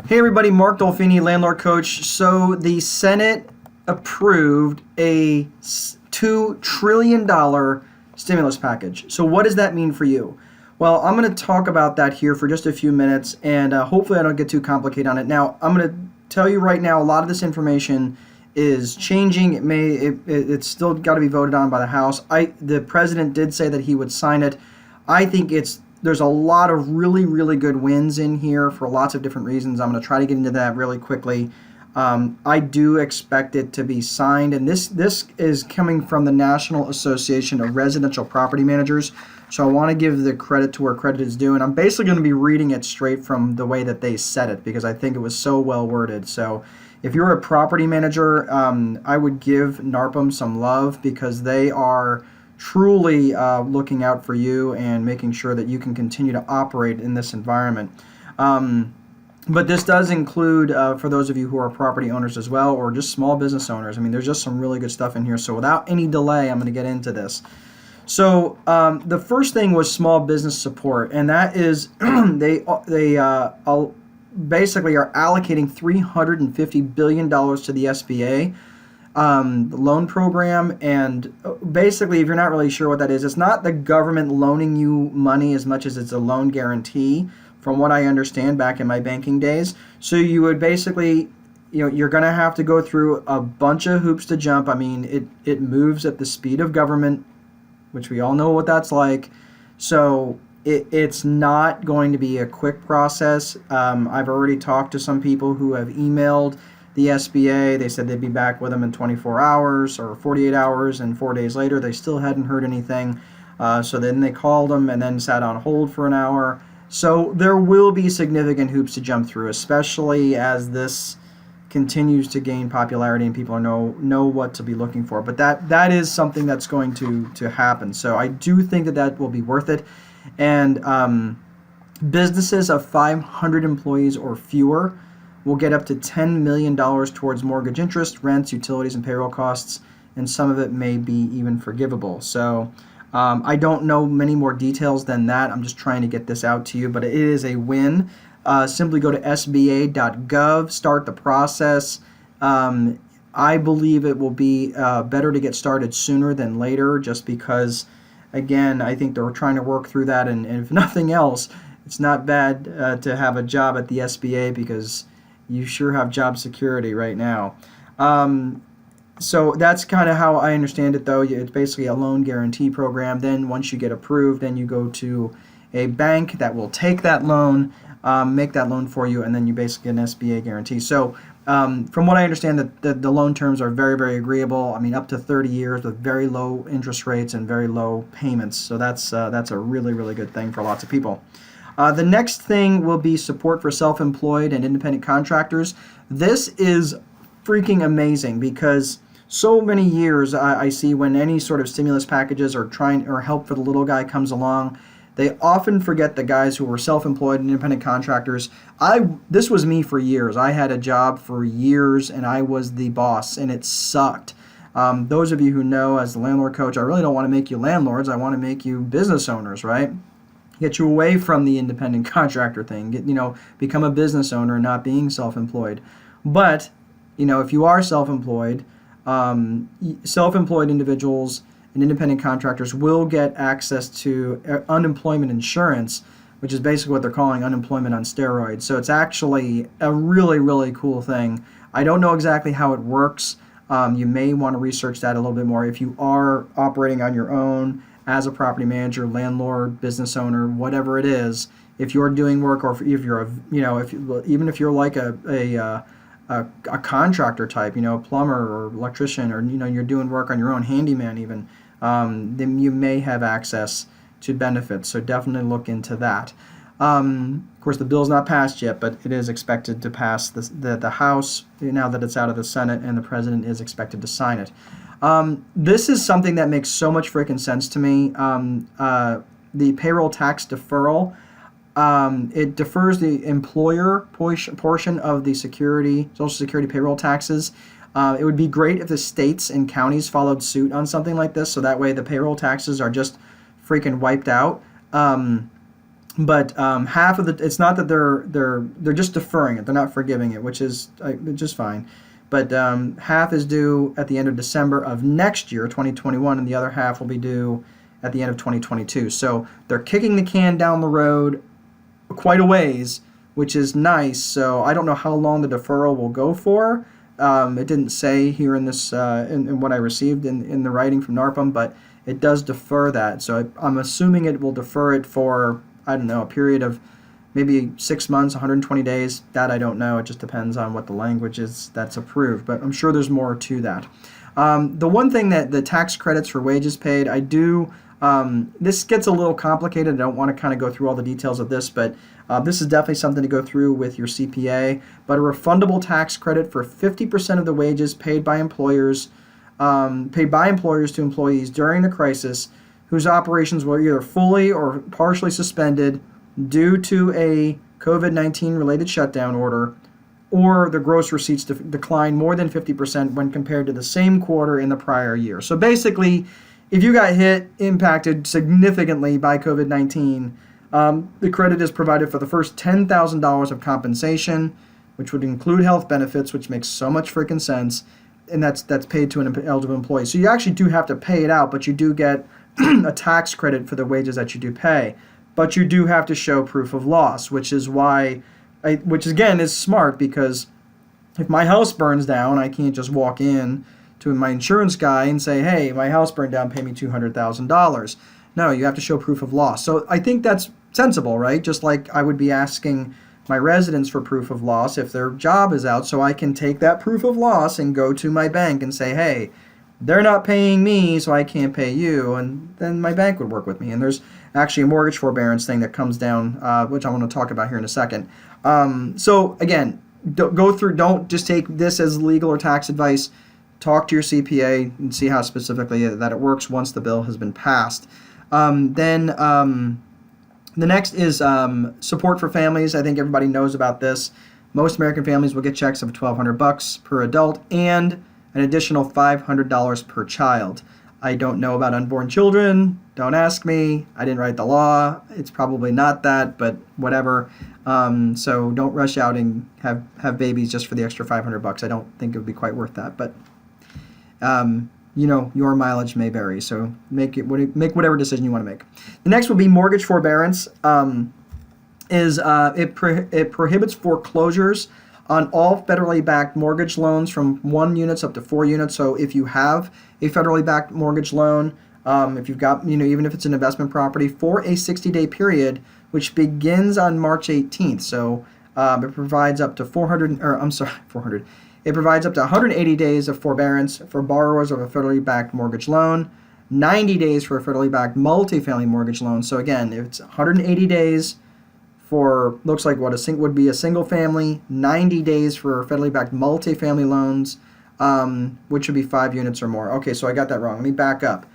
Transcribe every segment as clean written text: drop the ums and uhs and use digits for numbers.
Hey everybody, Mark Dolfini, landlord coach. So the Senate approved a $2 trillion stimulus package. So what does that mean for you? Well, I'm going to talk about that here for just a few minutes, and hopefully I don't get too complicated on it. Now, I'm going to tell you right now, a lot of this information is changing. It's still got to be voted on by the House. The president did say that he would sign it. I think there's a lot of really, really good wins in here for lots of different reasons. I'm going to try to get into that really quickly. I do expect it to be signed, and this is coming from the National Association of Residential Property Managers. So I want to give the credit to where credit is due, and I'm basically going to be reading it straight from the way that they said it because I think it was so well worded. So if you're a property manager, I would give NARPM some love because they are truly looking out for you and making sure that you can continue to operate in this environment. But this does include, for those of you who are property owners as well, or just small business owners. I mean, there's just some really good stuff in here. So without any delay, I'm going to get into this. So the first thing was small business support, and that is they basically are allocating $350 billion to the SBA. The loan program, and basically, if you're not really sure what that is, it's not the government loaning you money as much as it's a loan guarantee, from what I understand back in my banking days. So you would basically, you're going to have to go through a bunch of hoops to jump. I mean, it moves at the speed of government, which we all know what that's like. So it's not going to be a quick process. I've already talked to some people who have emailed the SBA. They said they'd be back with them in 24 hours or 48 hours, and 4 days later they still hadn't heard anything. So then they called them and then sat on hold for an hour. So there will be significant hoops to jump through, especially as this continues to gain popularity and people know what to be looking for. But that is something that's going to happen. So I do think that will be worth it. And businesses of 500 employees or fewer will get up to $10 million towards mortgage interest, rents, utilities, and payroll costs, and some of it may be even forgivable. So I don't know many more details than that. I'm just trying to get this out to you, but it is a win. Simply go to sba.gov, start the process. I believe it will be better to get started sooner than later just because, again, I think they're trying to work through that, and if nothing else, it's not bad to have a job at the SBA because you sure have job security right now. So that's kind of how I understand it, though. It's basically a loan guarantee program. Then once you get approved, then you go to a bank that will take that loan, make that loan for you, and then you basically get an SBA guarantee. So from what I understand, the loan terms are very, very agreeable. I mean, up to 30 years with very low interest rates and very low payments. So that's a really, really good thing for lots of people. The next thing will be support for self-employed and independent contractors. This is freaking amazing because so many years I see when any sort of stimulus packages or help for the little guy comes along, they often forget the guys who were self-employed and independent contractors. This was me for years. I had a job for years and I was the boss and it sucked. Those of you who know, as the landlord coach, I really don't want to make you landlords. I want to make you business owners, right? Get you away from the independent contractor thing. Become a business owner, not being self-employed. But, if you are self-employed, self-employed individuals and independent contractors will get access to unemployment insurance, which is basically what they're calling unemployment on steroids. So it's actually a really, really cool thing. I don't know exactly how it works. You may want to research that a little bit more. If you are operating on your own as a property manager, landlord, business owner, whatever it is, if you're doing work, or if you're even if you're like a contractor type, plumber or electrician, or you're doing work on your own, handyman even, then you may have access to benefits. So definitely look into that. Of course, the bill's not passed yet, but it is expected to pass the House now that it's out of the Senate, and the President is expected to sign it. This is something that makes so much freaking sense to me. The Payroll Tax Deferral, it defers the employer portion of the Social Security payroll taxes. It would be great if the states and counties followed suit on something like this, so that way the payroll taxes are just freaking wiped out. But half of it's not that they're just deferring it. They're not forgiving it, which is just fine. But half is due at the end of December of next year, 2021, and the other half will be due at the end of 2022. So they're kicking the can down the road quite a ways, which is nice. So I don't know how long the deferral will go for. It didn't say here in this in what I received in the writing from NARPM, but it does defer that. So I'm assuming it will defer it for, I don't know, a period of maybe 6 months, 120 days. That I don't know. It just depends on what the language is that's approved. But I'm sure there's more to that. The one thing that the tax credits for wages paid, I do. This gets a little complicated. I don't want to kind of go through all the details of this, but this is definitely something to go through with your CPA. But a refundable tax credit for 50% of the wages paid by employers to employees during the crisis whose operations were either fully or partially suspended due to a COVID-19 related shutdown order, or the gross receipts declined more than 50% when compared to the same quarter in the prior year. So basically, if you got impacted significantly by COVID-19, the credit is provided for the first $10,000 of compensation, which would include health benefits, which makes so much freaking sense, and that's paid to an eligible employee. So you actually do have to pay it out, but you do get a tax credit for the wages that you do pay. But you do have to show proof of loss, which is why, which again is smart, because if my house burns down, I can't just walk in to my insurance guy and say, hey, my house burned down, pay me $200,000. No, you have to show proof of loss. So I think that's sensible, right? Just like I would be asking my residents for proof of loss if their job is out, so I can take that proof of loss and go to my bank and say, hey, they're not paying me, so I can't pay you, and then my bank would work with me. And there's actually a mortgage forbearance thing that comes down, which I want to talk about here in a second. So again, don't just take this as legal or tax advice. Talk to your CPA and see how specifically that it works once the bill has been passed. Then the next is support for families. I think everybody knows about this. Most American families will get checks of $1,200 per adult and an additional $500 per child. I don't know about unborn children. Don't ask me. I didn't write the law. It's probably not that, but whatever. So don't rush out and have babies just for the extra $500. I don't think it would be quite worth that. But your mileage may vary. So make whatever decision you want to make. The next will be mortgage forbearance. It prohibits foreclosures on all federally backed mortgage loans from 1 units up to 4 units. So if you have a federally backed mortgage loan, if you've got, even if it's an investment property, for a 60-day period, which begins on March 18th. So it provides up to 400. It provides up to 180 days of forbearance for borrowers of a federally backed mortgage loan, 90 days for a federally backed multifamily mortgage loan. So again, if it's 180 days for, looks like what would be a single family, 90 days for federally backed multifamily loans, which would be 5 units or more. Okay, so I got that wrong. Let me back up.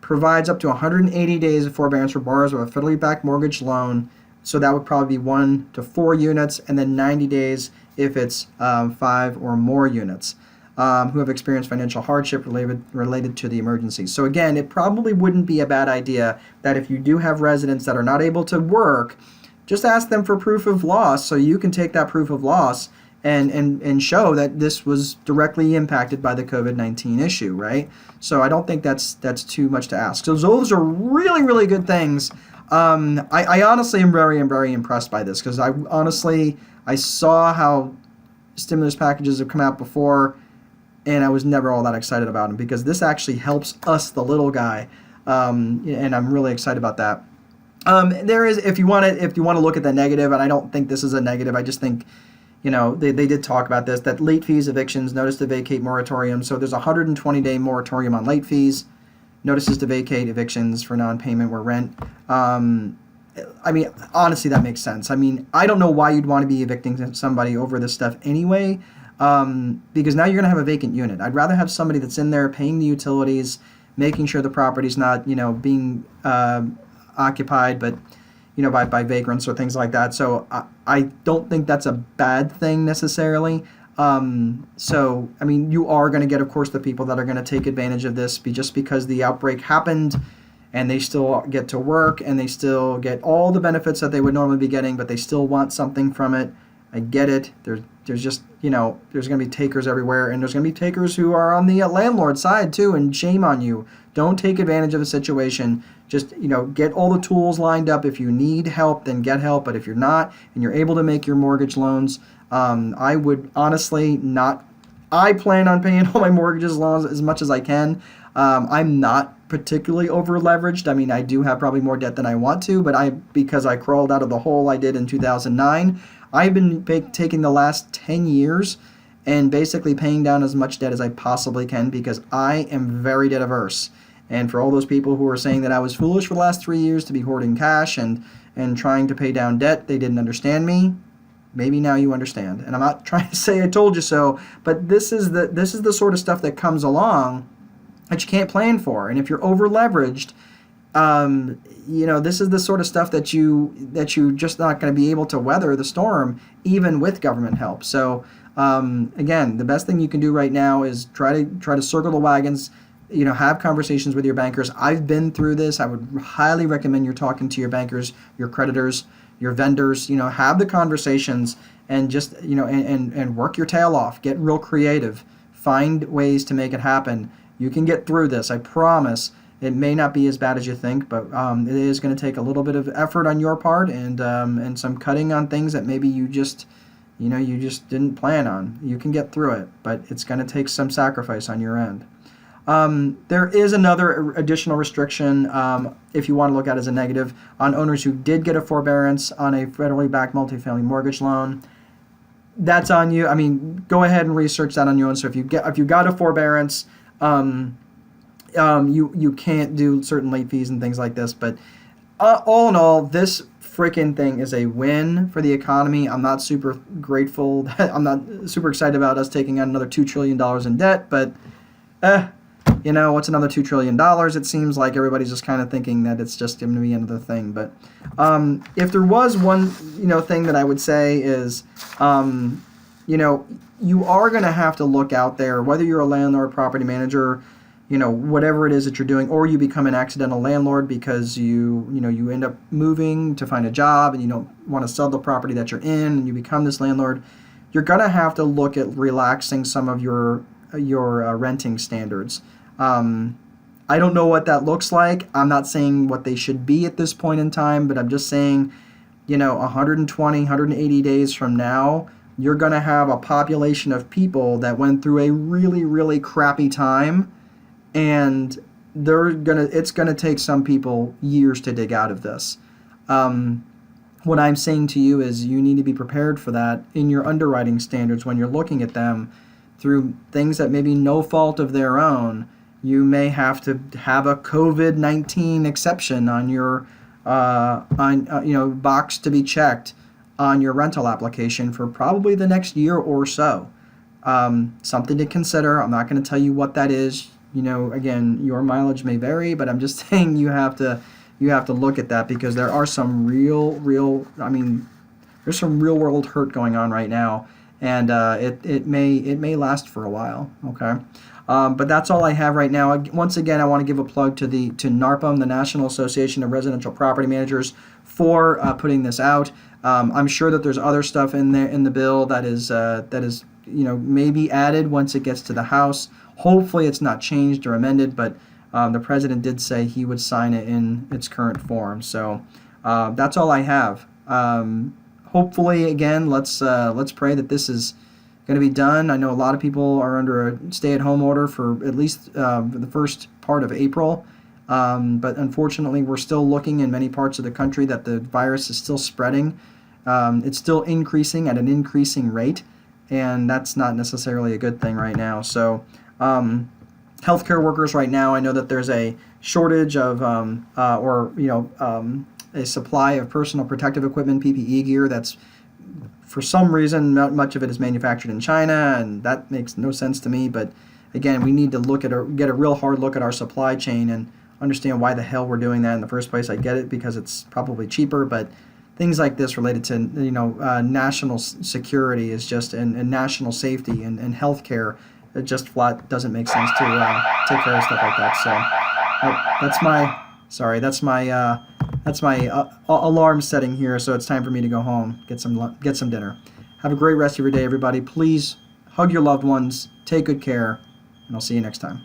Provides up to 180 days of forbearance for borrowers of a federally backed mortgage loan. So that would probably be 1 to 4 units, and then 90 days if it's 5 or more units who have experienced financial hardship related to the emergency. So again, it probably wouldn't be a bad idea that if you do have residents that are not able to work, just ask them for proof of loss so you can take that proof of loss and show that this was directly impacted by the COVID-19 issue, right? So I don't think that's too much to ask. So those are really, really good things. I honestly am very impressed by this, because I saw how stimulus packages have come out before, and I was never all that excited about them, because this actually helps us, the little guy, and I'm really excited about that. There is, if you want to look at the negative, and I don't think this is a negative, I just think, they did talk about this, that late fees, evictions, notice to vacate moratorium. So there's a 120-day moratorium on late fees, notices to vacate, evictions for non-payment or rent. Honestly, that makes sense. I don't know why you'd want to be evicting somebody over this stuff anyway, because now you're going to have a vacant unit. I'd rather have somebody that's in there paying the utilities, making sure the property's not, being occupied, but by vagrants or things like that. So I don't think that's a bad thing necessarily. You are going to get, of course, the people that are going to take advantage of this just because the outbreak happened and they still get to work and they still get all the benefits that they would normally be getting, but they still want something from it. I get it. There's just, there's going to be takers everywhere, and there's going to be takers who are on the landlord side too, and shame on you. Don't take advantage of the situation. Just, get all the tools lined up. If you need help, then get help. But if you're not and you're able to make your mortgage loans, I would honestly not. I plan on paying all my mortgages loans as much as I can. I'm not particularly over leveraged. I mean, I do have probably more debt than I want to, but because I crawled out of the hole I did in 2009, I've been taking the last 10 years and basically paying down as much debt as I possibly can because I am very debt averse. And for all those people who are saying that I was foolish for the last 3 years to be hoarding cash and trying to pay down debt, they didn't understand me. Maybe now you understand. And I'm not trying to say I told you so, but this is the sort of stuff that comes along that you can't plan for. And if you're over leveraged, this is the sort of stuff that you just not going to be able to weather the storm, even with government help. So again, the best thing you can do right now is try to circle the wagons. Have conversations with your bankers. I've been through this. I would highly recommend you're talking to your bankers, your creditors, your vendors. Have the conversations and just and work your tail off. Get real creative. Find ways to make it happen. You can get through this. I promise. It may not be as bad as you think, but it is going to take a little bit of effort on your part and some cutting on things that maybe you just didn't plan on. You can get through it, but it's going to take some sacrifice on your end. There is another additional restriction, if you want to look at it as a negative, on owners who did get a forbearance on a federally backed multifamily mortgage loan. That's on you. I mean, go ahead and research that on your own. So if you got a forbearance, you can't do certain late fees and things like this. But all in all, this freaking thing is a win for the economy. I'm not super grateful. I'm not super excited about us taking on another $2 trillion in debt, but what's another $2 trillion? It seems like everybody's just kind of thinking that it's just going to be another thing. But if there was one, thing that I would say is, you are going to have to look out there, whether you're a landlord, property manager, whatever it is that you're doing, or you become an accidental landlord because you end up moving to find a job and you don't want to sell the property that you're in and you become this landlord. You're going to have to look at relaxing some of your renting standards. I don't know what that looks like. I'm not saying what they should be at this point in time, but I'm just saying, 120, 180 days from now, you're going to have a population of people that went through a really, really crappy time, and it's going to take some people years to dig out of this. What I'm saying to you is you need to be prepared for that in your underwriting standards when you're looking at them through things that may be no fault of their own. You may have to have a COVID-19 exception on your box to be checked on your rental application for probably the next year or so. Something to consider. I'm not going to tell you what that is. Again, your mileage may vary, but I'm just saying you have to look at that because there are some there's some real world hurt going on right now, and it may last for a while. Okay. But that's all I have right now. Once again, I want to give a plug to NARPM, the National Association of Residential Property Managers, for putting this out. I'm sure that there's other stuff in the bill that is maybe added once it gets to the House. Hopefully, it's not changed or amended, but the president did say he would sign it in its current form. So that's all I have. Hopefully, again, let's pray that this is going to be done. I know a lot of people are under a stay-at-home order for at least the first part of April, but unfortunately we're still looking in many parts of the country that the virus is still spreading. It's still increasing at an increasing rate, and that's not necessarily a good thing right now. So healthcare workers right now, I know that there's a shortage of a supply of personal protective equipment, PPE gear, that's for some reason, much of it is manufactured in China, and that makes no sense to me. But again, we need to get a real hard look at our supply chain and understand why the hell we're doing that in the first place. I get it because it's probably cheaper, but things like this related to national security is just and national safety and healthcare, it just flat doesn't make sense to take care of stuff like that. So that's my Sorry, that's my alarm setting here, so it's time for me to go home, get some dinner. Have a great rest of your day, everybody. Please hug your loved ones, take good care, and I'll see you next time.